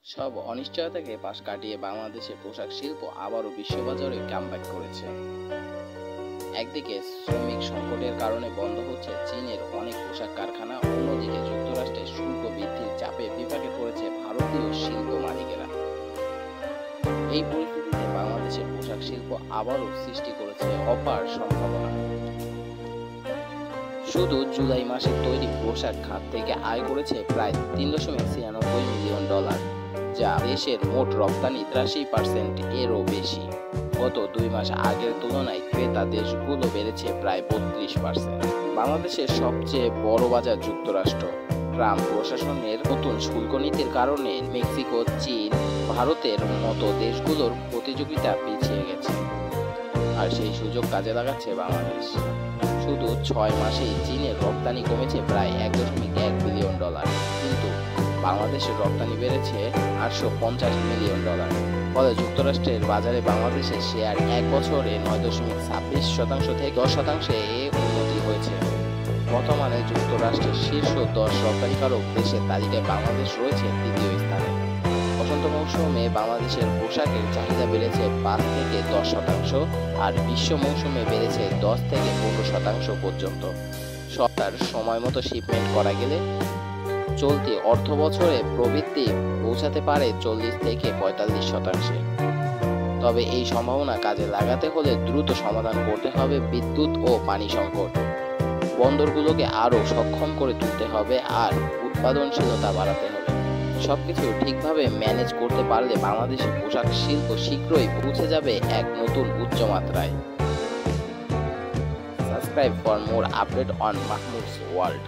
সব অনিশ্চয়তাকে পাশ কাটিয়ে বাংলাদেশের পোশাক শিল্প আবারও বিশ্ববাজারে কামব্যাক করেছে। একদিকে শ্রমিক সংকটের কারণে বন্ধ হচ্ছে চীনের অনেক পোশাক কারখানা, অন্যদিকে যুক্তরাষ্ট্রের শুল্ক বৃদ্ধির চাপে বিপাকে পড়েছে ভারতীয় শিল্প মালিকেরা। এই পরিস্থিতিতে বাংলাদেশের পোশাক শিল্প আবারও সৃষ্টি করেছে অপার সম্ভাবনা। শুধু জুলাই মাসে তৈরি পোশাক খাত থেকে আয় করেছে প্রায় $3.96 মিলিয়ন, যা দেশের মোট রপ্তানি 83% এরও বেশি। গত 2 মাস আগের তুলনায় ক্রেতা দেশগুলো বেড়েছে প্রায় 32%। বাংলাদেশের সবচেয়ে বড় বাজার যুক্তরাষ্ট্র। ট্রাম্প প্রশাসনের নতুন শুল্ক নীতির কারণে মেক্সিকো, চীন, ভারতের মতো দেশগুলোর প্রতিযোগিতা পিছিয়ে গেছে, আর সেই সুযোগ কাজে লাগাচ্ছে বাংলাদেশ। শুধু 6 মাসেই চীনের রপ্তানি কমেছে প্রায় $1.1 বিলিয়ন, কিন্তু বাংলাদেশের রপ্তানি বেড়েছে $850 মিলিয়ন। ফলে যুক্তরাষ্ট্রের বাজারে বাংলাদেশের শেয়ার 1 বছরে 9.26% থেকে 10% উন্নতি হয়েছে। বর্তমানে যুক্তরাষ্ট্রের শীর্ষ 10 রপ্তানিকারক দেশের তালিকায় বাংলাদেশ রয়েছে 3য় স্থানে। বসন্ত মৌসুমে বাংলাদেশের পোশাকের চাহিদা বেড়েছে 5 থেকে 10%, আর বিশ্ব মৌসুমে বেড়েছে 10 থেকে 15% পর্যন্ত। সরকার সময় মতো শিপমেন্ট করা গেলে চলতি অর্থ বছরে প্রবৃদ্ধি পৌঁছাতে পারে 40 থেকে 45%। তবে এই সম্ভাবনা কাজে লাগাতে হলে দ্রুত সমাধান করতে হবে বিদ্যুৎ ও পানি সংকট। বন্দরগুলোকে আরও সক্ষম করে তুলতে হবে আর উৎপাদনশীলতা বাড়াতে হবে। সবকিছু ঠিকভাবে ম্যানেজ করতে পারলে বাংলাদেশের পোশাক শিল্প শীঘ্রই পৌঁছে যাবে এক নতুন উচ্চমাত্রায়। Subscribe for more update on Mahmud's world.